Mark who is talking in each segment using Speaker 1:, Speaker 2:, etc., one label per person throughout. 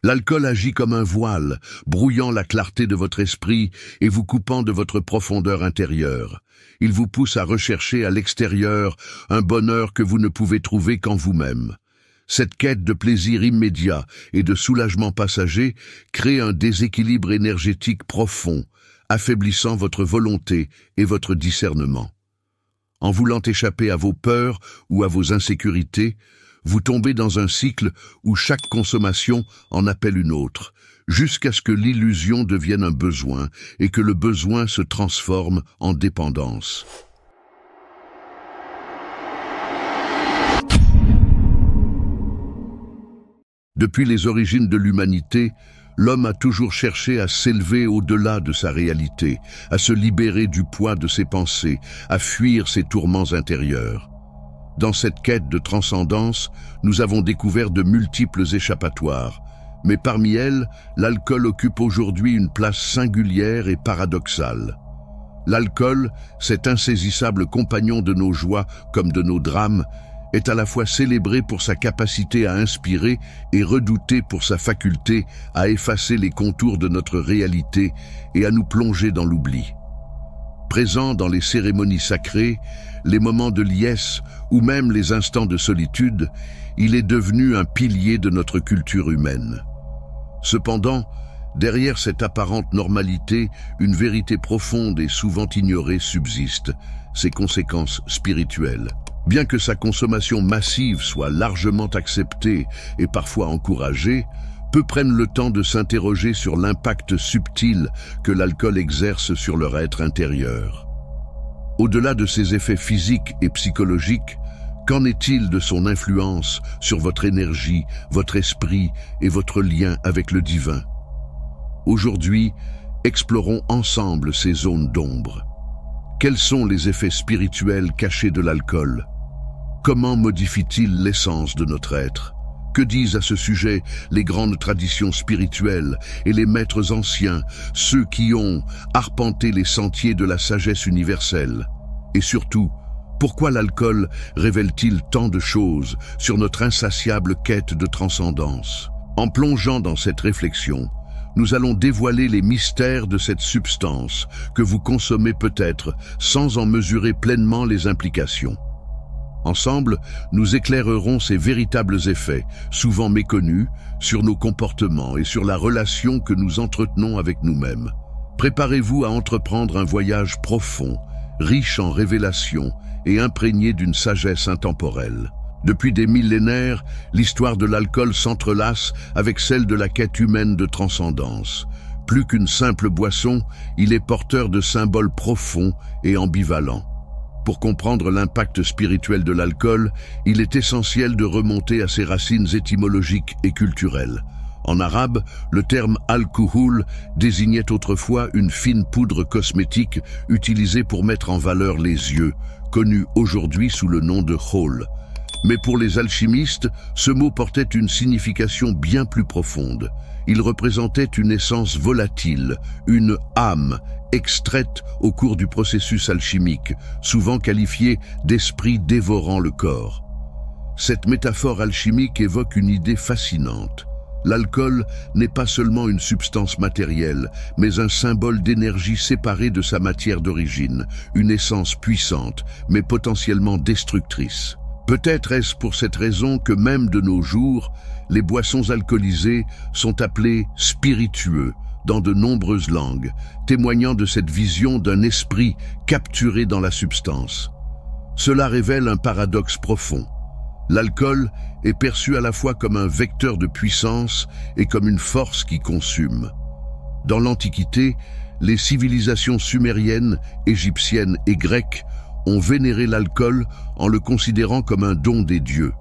Speaker 1: L'alcool agit comme un voile, brouillant la clarté de votre esprit et vous coupant de votre profondeur intérieure. Il vous pousse à rechercher à l'extérieur un bonheur que vous ne pouvez trouver qu'en vous-même. Cette quête de plaisir immédiat et de soulagement passager crée un déséquilibre énergétique profond, affaiblissant votre volonté et votre discernement. En voulant échapper à vos peurs ou à vos insécurités, vous tombez dans un cycle où chaque consommation en appelle une autre, jusqu'à ce que l'illusion devienne un besoin et que le besoin se transforme en dépendance. Depuis les origines de l'humanité, l'homme a toujours cherché à s'élever au-delà de sa réalité, à se libérer du poids de ses pensées, à fuir ses tourments intérieurs. Dans cette quête de transcendance, nous avons découvert de multiples échappatoires, mais parmi elles, l'alcool occupe aujourd'hui une place singulière et paradoxale. L'alcool, cet insaisissable compagnon de nos joies comme de nos drames, est à la fois célébré pour sa capacité à inspirer et redouté pour sa faculté à effacer les contours de notre réalité et à nous plonger dans l'oubli. Présent dans les cérémonies sacrées, les moments de liesse ou même les instants de solitude, il est devenu un pilier de notre culture humaine. Cependant, derrière cette apparente normalité, une vérité profonde et souvent ignorée subsiste, ses conséquences spirituelles. Bien que sa consommation massive soit largement acceptée et parfois encouragée, peu prennent le temps de s'interroger sur l'impact subtil que l'alcool exerce sur leur être intérieur. Au-delà de ses effets physiques et psychologiques, qu'en est-il de son influence sur votre énergie, votre esprit et votre lien avec le divin? Aujourd'hui, explorons ensemble ces zones d'ombre. Quels sont les effets spirituels cachés de l'alcool? Comment modifie-t-il l'essence de notre être? Que disent à ce sujet les grandes traditions spirituelles et les maîtres anciens, ceux qui ont arpenté les sentiers de la sagesse universelle? Et surtout, pourquoi l'alcool révèle-t-il tant de choses sur notre insatiable quête de transcendance? En plongeant dans cette réflexion, nous allons dévoiler les mystères de cette substance que vous consommez peut-être sans en mesurer pleinement les implications. Ensemble, nous éclairerons ces véritables effets, souvent méconnus, sur nos comportements et sur la relation que nous entretenons avec nous-mêmes. Préparez-vous à entreprendre un voyage profond, riche en révélations et imprégné d'une sagesse intemporelle. Depuis des millénaires, l'histoire de l'alcool s'entrelace avec celle de la quête humaine de transcendance. Plus qu'une simple boisson, il est porteur de symboles profonds et ambivalents. Pour comprendre l'impact spirituel de l'alcool, il est essentiel de remonter à ses racines étymologiques et culturelles. En arabe, le terme al-kuhul désignait autrefois une fine poudre cosmétique utilisée pour mettre en valeur les yeux, connue aujourd'hui sous le nom de khol. Mais pour les alchimistes, ce mot portait une signification bien plus profonde. Il représentait une essence volatile, une âme, extraite au cours du processus alchimique, souvent qualifiée d'esprit dévorant le corps. Cette métaphore alchimique évoque une idée fascinante. L'alcool n'est pas seulement une substance matérielle, mais un symbole d'énergie séparée de sa matière d'origine, une essence puissante, mais potentiellement destructrice. Peut-être est-ce pour cette raison que même de nos jours, les boissons alcoolisées sont appelées spiritueux dans de nombreuses langues, témoignant de cette vision d'un esprit capturé dans la substance. Cela révèle un paradoxe profond. L'alcool est perçu à la fois comme un vecteur de puissance et comme une force qui consume. Dans l'Antiquité, les civilisations sumériennes, égyptiennes et grecques ont vénéré l'alcool en le considérant comme un don des dieux.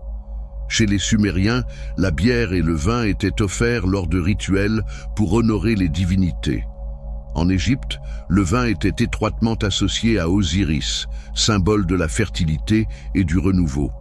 Speaker 1: Chez les Sumériens, la bière et le vin étaient offerts lors de rituels pour honorer les divinités. En Égypte, le vin était étroitement associé à Osiris, symbole de la fertilité et du renouveau.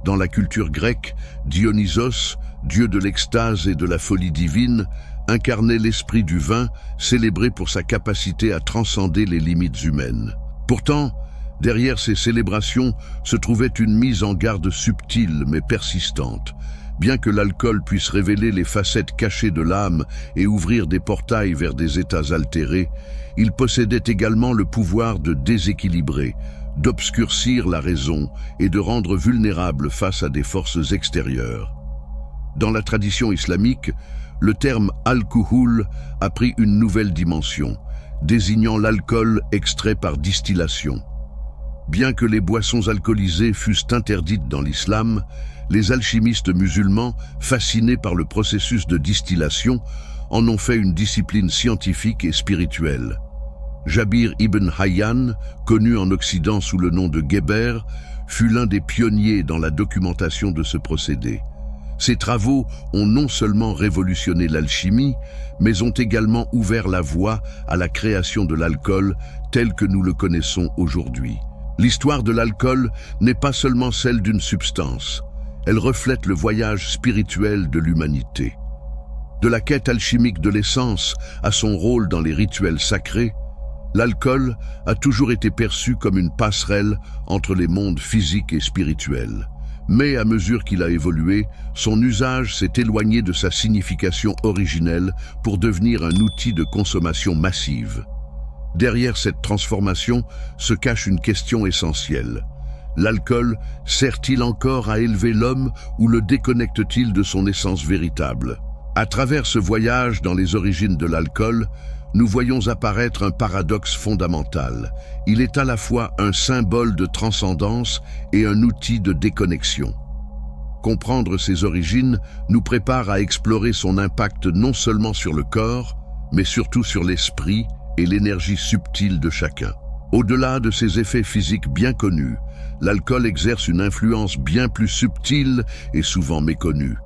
Speaker 1: Dans la culture grecque, Dionysos, dieu de l'extase et de la folie divine, incarnait l'esprit du vin, célébré pour sa capacité à transcender les limites humaines. Pourtant, derrière ces célébrations se trouvait une mise en garde subtile mais persistante. Bien que l'alcool puisse révéler les facettes cachées de l'âme et ouvrir des portails vers des états altérés, il possédait également le pouvoir de déséquilibrer, d'obscurcir la raison et de rendre vulnérable face à des forces extérieures. Dans la tradition islamique, le terme al-kuhul a pris une nouvelle dimension, désignant l'alcool extrait par distillation. Bien que les boissons alcoolisées fussent interdites dans l'islam, les alchimistes musulmans, fascinés par le processus de distillation, en ont fait une discipline scientifique et spirituelle. Jabir ibn Hayyan, connu en Occident sous le nom de Geber, fut l'un des pionniers dans la documentation de ce procédé. Ses travaux ont non seulement révolutionné l'alchimie, mais ont également ouvert la voie à la création de l'alcool tel que nous le connaissons aujourd'hui. L'histoire de l'alcool n'est pas seulement celle d'une substance, elle reflète le voyage spirituel de l'humanité. De la quête alchimique de l'essence à son rôle dans les rituels sacrés, l'alcool a toujours été perçu comme une passerelle entre les mondes physiques et spirituels. Mais à mesure qu'il a évolué, son usage s'est éloigné de sa signification originelle pour devenir un outil de consommation massive. Derrière cette transformation se cache une question essentielle. L'alcool sert-il encore à élever l'homme ou le déconnecte-t-il de son essence véritable? À travers ce voyage dans les origines de l'alcool, nous voyons apparaître un paradoxe fondamental. Il est à la fois un symbole de transcendance et un outil de déconnexion. Comprendre ses origines nous prépare à explorer son impact non seulement sur le corps, mais surtout sur l'esprit et l'énergie subtile de chacun. Au-delà de ses effets physiques bien connus, l'alcool exerce une influence bien plus subtile et souvent méconnue.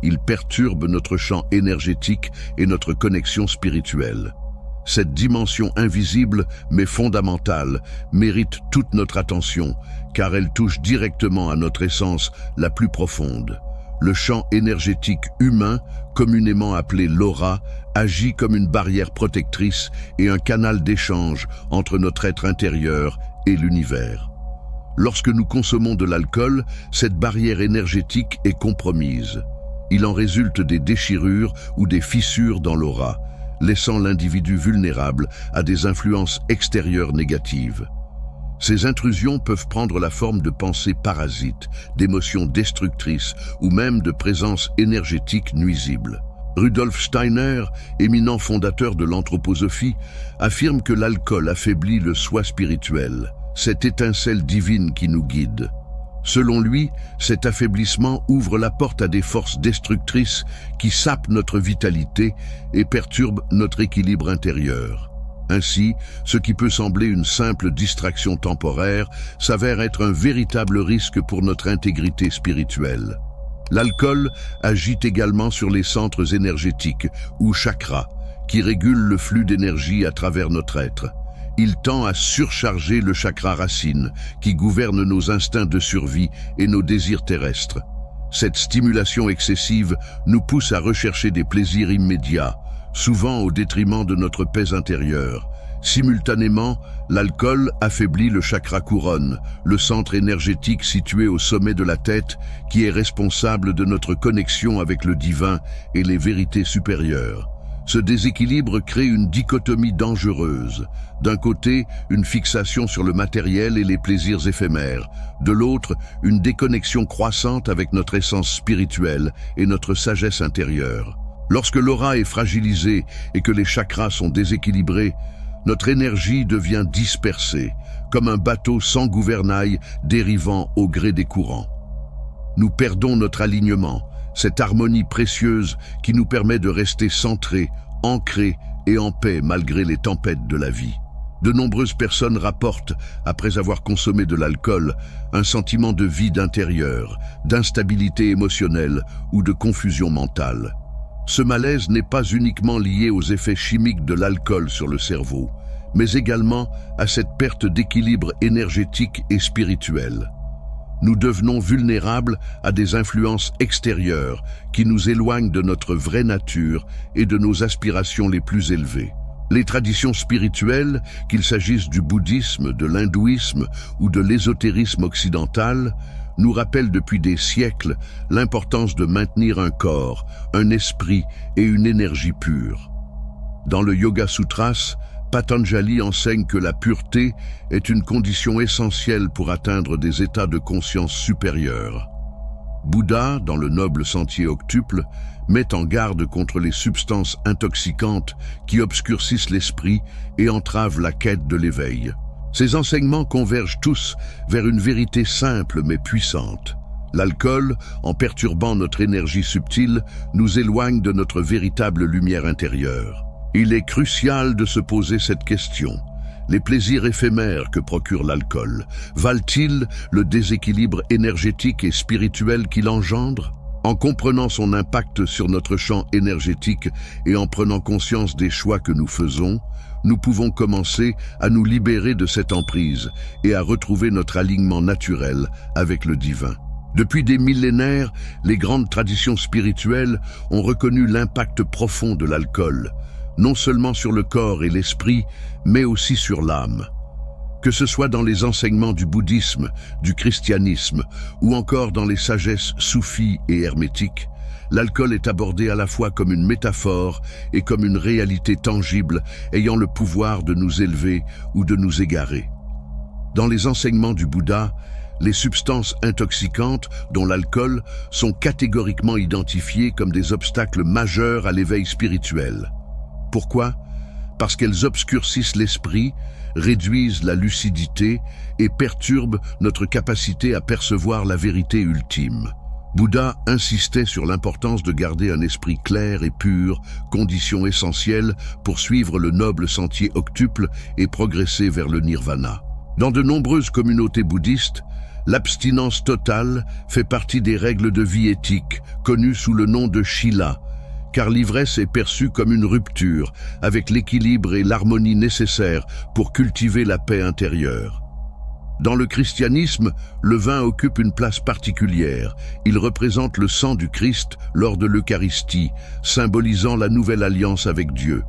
Speaker 1: Il perturbe notre champ énergétique et notre connexion spirituelle. Cette dimension invisible mais fondamentale mérite toute notre attention car elle touche directement à notre essence la plus profonde. Le champ énergétique humain, communément appelé l'aura, agit comme une barrière protectrice et un canal d'échange entre notre être intérieur et l'univers. Lorsque nous consommons de l'alcool, cette barrière énergétique est compromise. Il en résulte des déchirures ou des fissures dans l'aura, laissant l'individu vulnérable à des influences extérieures négatives. Ces intrusions peuvent prendre la forme de pensées parasites, d'émotions destructrices ou même de présences énergétiques nuisibles. Rudolf Steiner, éminent fondateur de l'anthroposophie, affirme que l'alcool affaiblit le soi spirituel, cette étincelle divine qui nous guide. Selon lui, cet affaiblissement ouvre la porte à des forces destructrices qui sapent notre vitalité et perturbent notre équilibre intérieur. Ainsi, ce qui peut sembler une simple distraction temporaire s'avère être un véritable risque pour notre intégrité spirituelle. L'alcool agit également sur les centres énergétiques, ou chakras, qui régulent le flux d'énergie à travers notre être. Il tend à surcharger le chakra racine, qui gouverne nos instincts de survie et nos désirs terrestres. Cette stimulation excessive nous pousse à rechercher des plaisirs immédiats, souvent au détriment de notre paix intérieure. Simultanément, l'alcool affaiblit le chakra couronne, le centre énergétique situé au sommet de la tête, qui est responsable de notre connexion avec le divin et les vérités supérieures. Ce déséquilibre crée une dichotomie dangereuse. D'un côté, une fixation sur le matériel et les plaisirs éphémères. De l'autre, une déconnexion croissante avec notre essence spirituelle et notre sagesse intérieure. Lorsque l'aura est fragilisée et que les chakras sont déséquilibrés, notre énergie devient dispersée, comme un bateau sans gouvernail dérivant au gré des courants. Nous perdons notre alignement, cette harmonie précieuse qui nous permet de rester centrés, ancrés et en paix malgré les tempêtes de la vie. De nombreuses personnes rapportent, après avoir consommé de l'alcool, un sentiment de vide intérieur, d'instabilité émotionnelle ou de confusion mentale. Ce malaise n'est pas uniquement lié aux effets chimiques de l'alcool sur le cerveau, mais également à cette perte d'équilibre énergétique et spirituel. Nous devenons vulnérables à des influences extérieures qui nous éloignent de notre vraie nature et de nos aspirations les plus élevées. Les traditions spirituelles, qu'il s'agisse du bouddhisme, de l'hindouisme ou de l'ésotérisme occidental, nous rappelle depuis des siècles l'importance de maintenir un corps, un esprit et une énergie pure. Dans le Yoga Sutras, Patanjali enseigne que la pureté est une condition essentielle pour atteindre des états de conscience supérieurs. Bouddha, dans le noble sentier octuple, met en garde contre les substances intoxicantes qui obscurcissent l'esprit et entravent la quête de l'éveil. Ces enseignements convergent tous vers une vérité simple mais puissante. L'alcool, en perturbant notre énergie subtile, nous éloigne de notre véritable lumière intérieure. Il est crucial de se poser cette question. Les plaisirs éphémères que procure l'alcool valent-ils le déséquilibre énergétique et spirituel qu'il engendre? En comprenant son impact sur notre champ énergétique et en prenant conscience des choix que nous faisons, nous pouvons commencer à nous libérer de cette emprise et à retrouver notre alignement naturel avec le divin. Depuis des millénaires, les grandes traditions spirituelles ont reconnu l'impact profond de l'alcool, non seulement sur le corps et l'esprit, mais aussi sur l'âme. Que ce soit dans les enseignements du bouddhisme, du christianisme, ou encore dans les sagesses soufis et hermétiques, l'alcool est abordé à la fois comme une métaphore et comme une réalité tangible ayant le pouvoir de nous élever ou de nous égarer. Dans les enseignements du Bouddha, les substances intoxicantes, dont l'alcool, sont catégoriquement identifiées comme des obstacles majeurs à l'éveil spirituel. Pourquoi? Parce qu'elles obscurcissent l'esprit, réduisent la lucidité et perturbent notre capacité à percevoir la vérité ultime. Bouddha insistait sur l'importance de garder un esprit clair et pur, condition essentielle pour suivre le noble sentier octuple et progresser vers le nirvana. Dans de nombreuses communautés bouddhistes, l'abstinence totale fait partie des règles de vie éthique, connues sous le nom de Shila, car l'ivresse est perçue comme une rupture avec l'équilibre et l'harmonie nécessaires pour cultiver la paix intérieure. Dans le christianisme, le vin occupe une place particulière. Il représente le sang du Christ lors de l'Eucharistie, symbolisant la nouvelle alliance avec Dieu.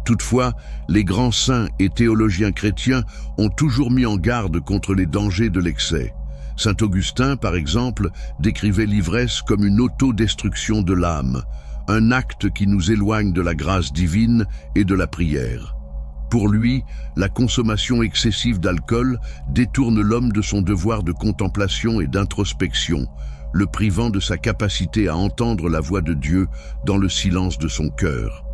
Speaker 1: Toutefois, les grands saints et théologiens chrétiens ont toujours mis en garde contre les dangers de l'excès. Saint Augustin, par exemple, décrivait l'ivresse comme une autodestruction de l'âme, un acte qui nous éloigne de la grâce divine et de la prière. Pour lui, la consommation excessive d'alcool détourne l'homme de son devoir de contemplation et d'introspection, le privant de sa capacité à entendre la voix de Dieu dans le silence de son cœur.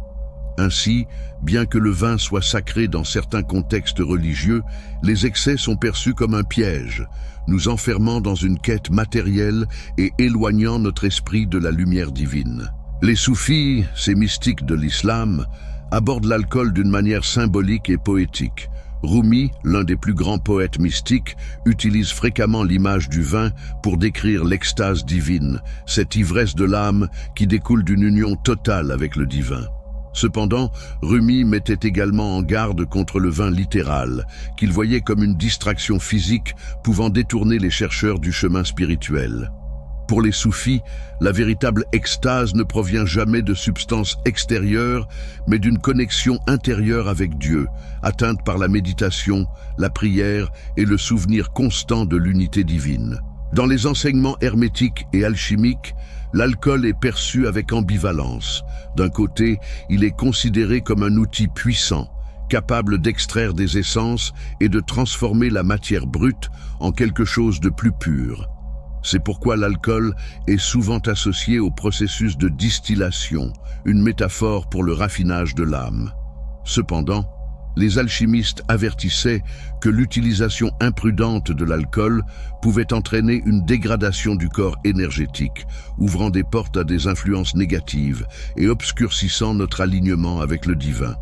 Speaker 1: Ainsi, bien que le vin soit sacré dans certains contextes religieux, les excès sont perçus comme un piège, nous enfermant dans une quête matérielle et éloignant notre esprit de la lumière divine. Les soufis, ces mystiques de l'islam, abordent l'alcool d'une manière symbolique et poétique. Rumi, l'un des plus grands poètes mystiques, utilise fréquemment l'image du vin pour décrire l'extase divine, cette ivresse de l'âme qui découle d'une union totale avec le divin. Cependant, Rumi mettait également en garde contre le vin littéral, qu'il voyait comme une distraction physique pouvant détourner les chercheurs du chemin spirituel. Pour les soufis, la véritable extase ne provient jamais de substances extérieures, mais d'une connexion intérieure avec Dieu, atteinte par la méditation, la prière et le souvenir constant de l'unité divine. Dans les enseignements hermétiques et alchimiques, l'alcool est perçu avec ambivalence. D'un côté, il est considéré comme un outil puissant, capable d'extraire des essences et de transformer la matière brute en quelque chose de plus pur. C'est pourquoi l'alcool est souvent associé au processus de distillation, une métaphore pour le raffinage de l'âme. Cependant, les alchimistes avertissaient que l'utilisation imprudente de l'alcool pouvait entraîner une dégradation du corps énergétique, ouvrant des portes à des influences négatives et obscurcissant notre alignement avec le divin.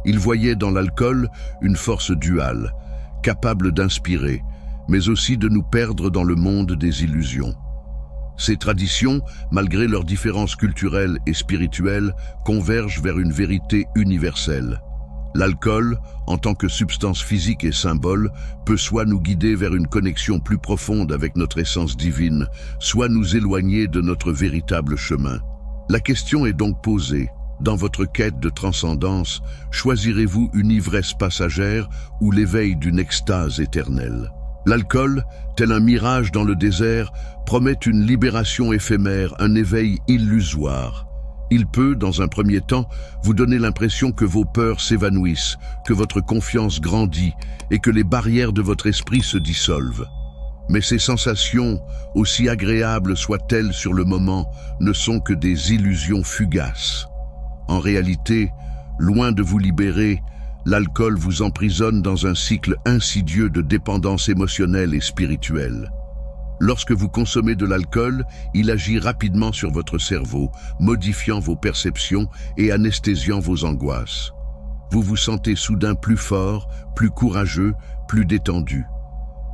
Speaker 1: Ils voyaient dans l'alcool une force duale, capable d'inspirer, mais aussi de nous perdre dans le monde des illusions. Ces traditions, malgré leurs différences culturelles et spirituelles, convergent vers une vérité universelle. L'alcool, en tant que substance physique et symbole, peut soit nous guider vers une connexion plus profonde avec notre essence divine, soit nous éloigner de notre véritable chemin. La question est donc posée. Dans votre quête de transcendance, choisirez-vous une ivresse passagère ou l'éveil d'une extase éternelle? L'alcool, tel un mirage dans le désert, promet une libération éphémère, un éveil illusoire. Il peut, dans un premier temps, vous donner l'impression que vos peurs s'évanouissent, que votre confiance grandit et que les barrières de votre esprit se dissolvent. Mais ces sensations, aussi agréables soient-elles sur le moment, ne sont que des illusions fugaces. En réalité, loin de vous libérer, l'alcool vous emprisonne dans un cycle insidieux de dépendance émotionnelle et spirituelle. Lorsque vous consommez de l'alcool, il agit rapidement sur votre cerveau, modifiant vos perceptions et anesthésiant vos angoisses. Vous vous sentez soudain plus fort, plus courageux, plus détendu.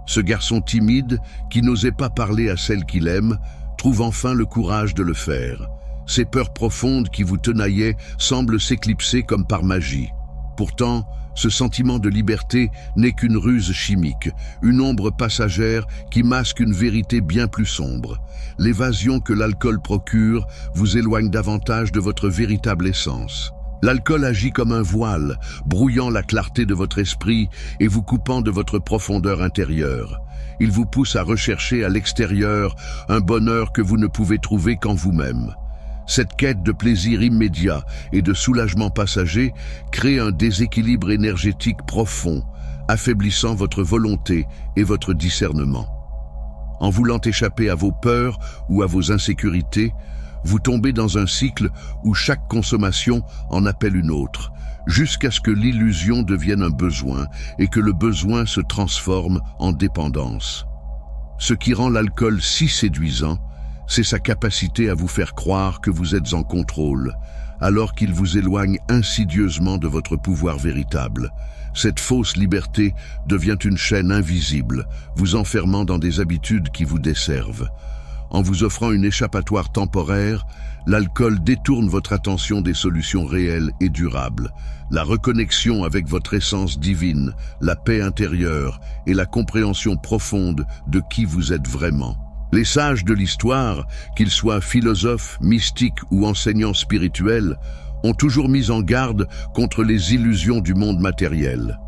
Speaker 1: Ce garçon timide, qui n'osait pas parler à celle qu'il aime, trouve enfin le courage de le faire. Ces peurs profondes qui vous tenaillaient semblent s'éclipser comme par magie. Pourtant, ce sentiment de liberté n'est qu'une ruse chimique, une ombre passagère qui masque une vérité bien plus sombre. L'évasion que l'alcool procure vous éloigne davantage de votre véritable essence. L'alcool agit comme un voile, brouillant la clarté de votre esprit et vous coupant de votre profondeur intérieure. Il vous pousse à rechercher à l'extérieur un bonheur que vous ne pouvez trouver qu'en vous-même. Cette quête de plaisir immédiat et de soulagement passager crée un déséquilibre énergétique profond, affaiblissant votre volonté et votre discernement. En voulant échapper à vos peurs ou à vos insécurités, vous tombez dans un cycle où chaque consommation en appelle une autre, jusqu'à ce que l'illusion devienne un besoin et que le besoin se transforme en dépendance. Ce qui rend l'alcool si séduisant, c'est sa capacité à vous faire croire que vous êtes en contrôle, alors qu'il vous éloigne insidieusement de votre pouvoir véritable. Cette fausse liberté devient une chaîne invisible, vous enfermant dans des habitudes qui vous desservent. En vous offrant une échappatoire temporaire, l'alcool détourne votre attention des solutions réelles et durables. La reconnexion avec votre essence divine, la paix intérieure et la compréhension profonde de qui vous êtes vraiment. Les sages de l'histoire, qu'ils soient philosophes, mystiques ou enseignants spirituels, ont toujours mis en garde contre les illusions du monde matériel.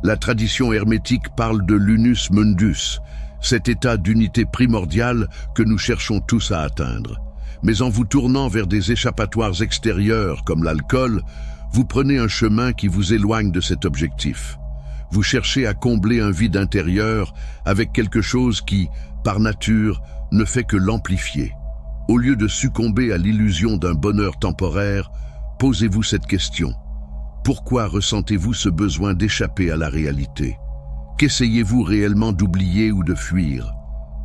Speaker 1: La tradition hermétique parle de l'unus mundus, cet état d'unité primordiale que nous cherchons tous à atteindre. Mais en vous tournant vers des échappatoires extérieurs comme l'alcool, vous prenez un chemin qui vous éloigne de cet objectif. Vous cherchez à combler un vide intérieur avec quelque chose qui, par nature, ne fait que l'amplifier. Au lieu de succomber à l'illusion d'un bonheur temporaire, posez-vous cette question. Pourquoi ressentez-vous ce besoin d'échapper à la réalité? Qu'essayez-vous réellement d'oublier ou de fuir?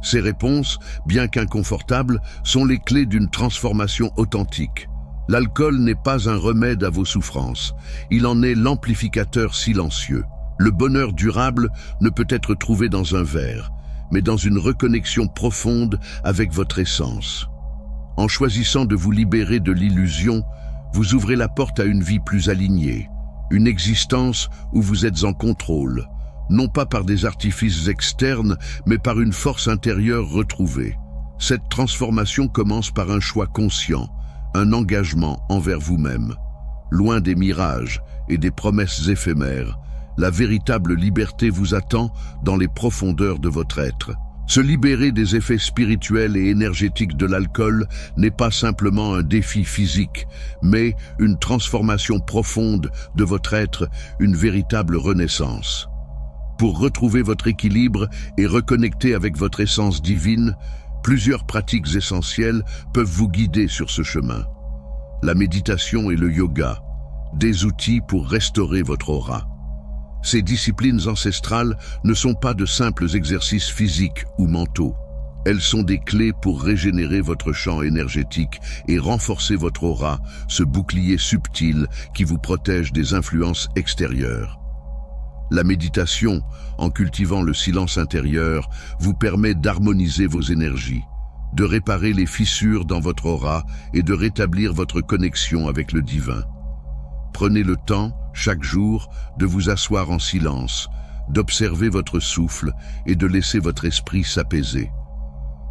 Speaker 1: Ces réponses, bien qu'inconfortables, sont les clés d'une transformation authentique. L'alcool n'est pas un remède à vos souffrances, il en est l'amplificateur silencieux. Le bonheur durable ne peut être trouvé dans un verre, mais dans une reconnexion profonde avec votre essence. En choisissant de vous libérer de l'illusion, vous ouvrez la porte à une vie plus alignée, une existence où vous êtes en contrôle, non pas par des artifices externes, mais par une force intérieure retrouvée. Cette transformation commence par un choix conscient, un engagement envers vous-même. Loin des mirages et des promesses éphémères, la véritable liberté vous attend dans les profondeurs de votre être. Se libérer des effets spirituels et énergétiques de l'alcool n'est pas simplement un défi physique, mais une transformation profonde de votre être, une véritable renaissance. Pour retrouver votre équilibre et reconnecter avec votre essence divine, plusieurs pratiques essentielles peuvent vous guider sur ce chemin. La méditation et le yoga, des outils pour restaurer votre aura. Ces disciplines ancestrales ne sont pas de simples exercices physiques ou mentaux. Elles sont des clés pour régénérer votre champ énergétique et renforcer votre aura, ce bouclier subtil qui vous protège des influences extérieures. La méditation, en cultivant le silence intérieur, vous permet d'harmoniser vos énergies, de réparer les fissures dans votre aura et de rétablir votre connexion avec le divin. Prenez le temps, chaque jour, de vous asseoir en silence, d'observer votre souffle et de laisser votre esprit s'apaiser.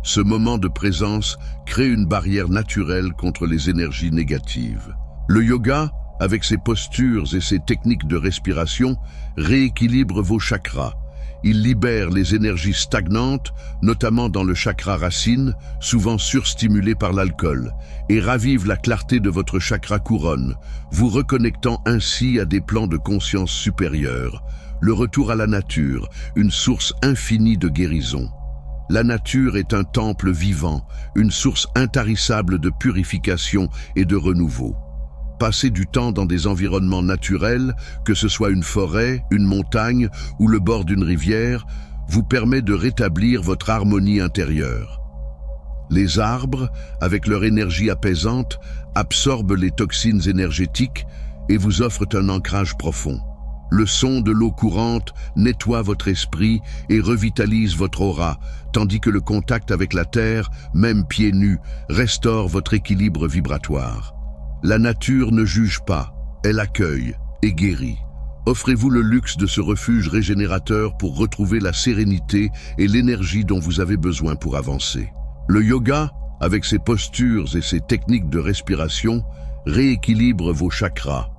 Speaker 1: Ce moment de présence crée une barrière naturelle contre les énergies négatives. Le yoga, avec ses postures et ses techniques de respiration, rééquilibre vos chakras. Il libère les énergies stagnantes, notamment dans le chakra racine, souvent surstimulé par l'alcool, et ravive la clarté de votre chakra couronne, vous reconnectant ainsi à des plans de conscience supérieurs. Le retour à la nature, une source infinie de guérison. La nature est un temple vivant, une source intarissable de purification et de renouveau. Passer du temps dans des environnements naturels, que ce soit une forêt, une montagne ou le bord d'une rivière, vous permet de rétablir votre harmonie intérieure. Les arbres, avec leur énergie apaisante, absorbent les toxines énergétiques et vous offrent un ancrage profond. Le son de l'eau courante nettoie votre esprit et revitalise votre aura, tandis que le contact avec la terre, même pieds nus, restaure votre équilibre vibratoire. La nature ne juge pas, elle accueille et guérit. Offrez-vous le luxe de ce refuge régénérateur pour retrouver la sérénité et l'énergie dont vous avez besoin pour avancer. Le yoga, avec ses postures et ses techniques de respiration, rééquilibre vos chakras.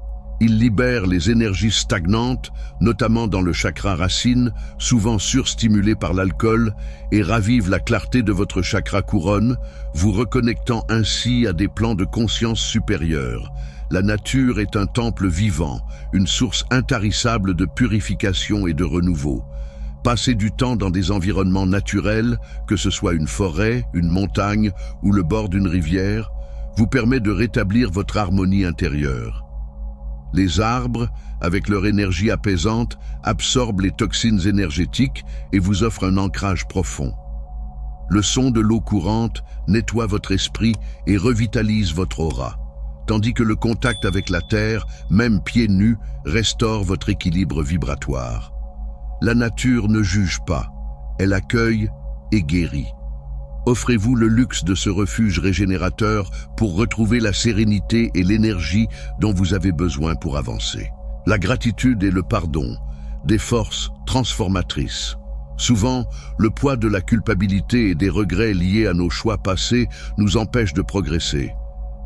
Speaker 1: Il libère les énergies stagnantes, notamment dans le chakra racine, souvent surstimulé par l'alcool, et ravive la clarté de votre chakra couronne, vous reconnectant ainsi à des plans de conscience supérieurs. La nature est un temple vivant, une source intarissable de purification et de renouveau. Passer du temps dans des environnements naturels, que ce soit une forêt, une montagne ou le bord d'une rivière, vous permet de rétablir votre harmonie intérieure. Les arbres, avec leur énergie apaisante, absorbent les toxines énergétiques et vous offrent un ancrage profond. Le son de l'eau courante nettoie votre esprit et revitalise votre aura, tandis que le contact avec la terre, même pieds nus, restaure votre équilibre vibratoire. La nature ne juge pas, elle accueille et guérit. Offrez-vous le luxe de ce refuge régénérateur pour retrouver la sérénité et l'énergie dont vous avez besoin pour avancer. La gratitude et le pardon, des forces transformatrices. Souvent, le poids de la culpabilité et des regrets liés à nos choix passés nous empêchent de progresser.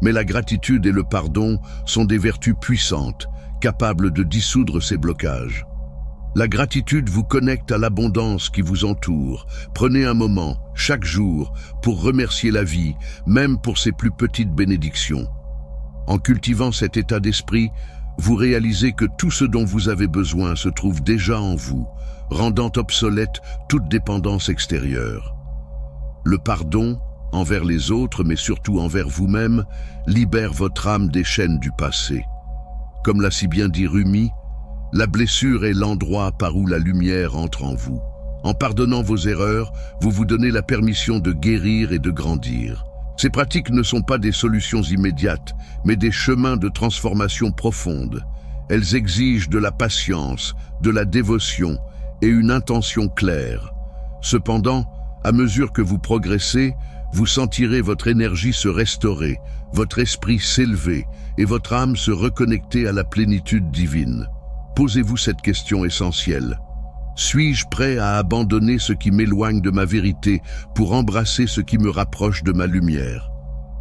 Speaker 1: Mais la gratitude et le pardon sont des vertus puissantes, capables de dissoudre ces blocages. La gratitude vous connecte à l'abondance qui vous entoure. Prenez un moment, chaque jour, pour remercier la vie, même pour ses plus petites bénédictions. En cultivant cet état d'esprit, vous réalisez que tout ce dont vous avez besoin se trouve déjà en vous, rendant obsolète toute dépendance extérieure. Le pardon, envers les autres, mais surtout envers vous-même, libère votre âme des chaînes du passé. Comme l'a si bien dit Rumi, la blessure est l'endroit par où la lumière entre en vous. En pardonnant vos erreurs, vous vous donnez la permission de guérir et de grandir. Ces pratiques ne sont pas des solutions immédiates, mais des chemins de transformation profonde. Elles exigent de la patience, de la dévotion et une intention claire. Cependant, à mesure que vous progressez, vous sentirez votre énergie se restaurer, votre esprit s'élever et votre âme se reconnecter à la plénitude divine. Posez-vous cette question essentielle. Suis-je prêt à abandonner ce qui m'éloigne de ma vérité pour embrasser ce qui me rapproche de ma lumière?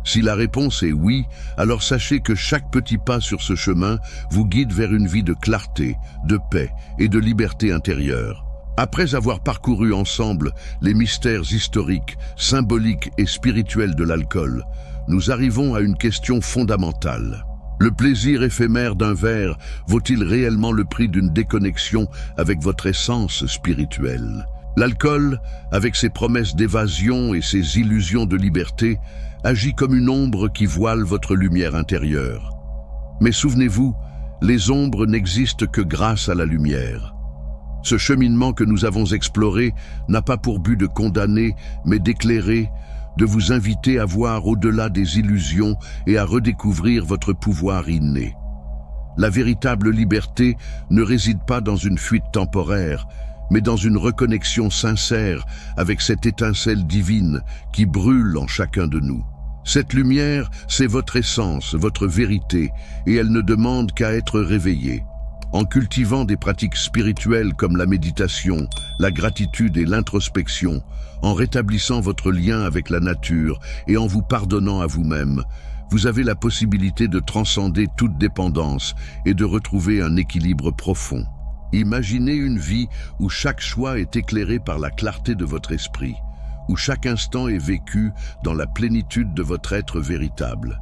Speaker 1: Si la réponse est oui, alors sachez que chaque petit pas sur ce chemin vous guide vers une vie de clarté, de paix et de liberté intérieure. Après avoir parcouru ensemble les mystères historiques, symboliques et spirituels de l'alcool, nous arrivons à une question fondamentale. Le plaisir éphémère d'un verre vaut-il réellement le prix d'une déconnexion avec votre essence spirituelle? L'alcool, avec ses promesses d'évasion et ses illusions de liberté, agit comme une ombre qui voile votre lumière intérieure. Mais souvenez-vous, les ombres n'existent que grâce à la lumière. Ce cheminement que nous avons exploré n'a pas pour but de condamner, mais d'éclairer, de vous inviter à voir au-delà des illusions et à redécouvrir votre pouvoir inné. La véritable liberté ne réside pas dans une fuite temporaire, mais dans une reconnexion sincère avec cette étincelle divine qui brûle en chacun de nous. Cette lumière, c'est votre essence, votre vérité, et elle ne demande qu'à être réveillée. En cultivant des pratiques spirituelles comme la méditation, la gratitude et l'introspection, en rétablissant votre lien avec la nature et en vous pardonnant à vous-même, vous avez la possibilité de transcender toute dépendance et de retrouver un équilibre profond. Imaginez une vie où chaque choix est éclairé par la clarté de votre esprit, où chaque instant est vécu dans la plénitude de votre être véritable.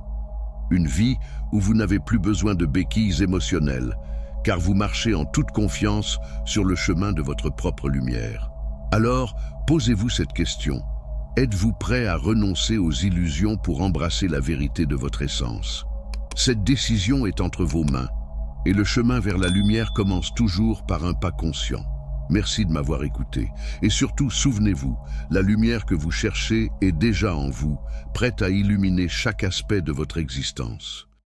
Speaker 1: Une vie où vous n'avez plus besoin de béquilles émotionnelles, car vous marchez en toute confiance sur le chemin de votre propre lumière. Alors, posez-vous cette question. Êtes-vous prêt à renoncer aux illusions pour embrasser la vérité de votre essence? Cette décision est entre vos mains, et le chemin vers la lumière commence toujours par un pas conscient. Merci de m'avoir écouté. Et surtout, souvenez-vous, la lumière que vous cherchez est déjà en vous, prête à illuminer chaque aspect de votre existence.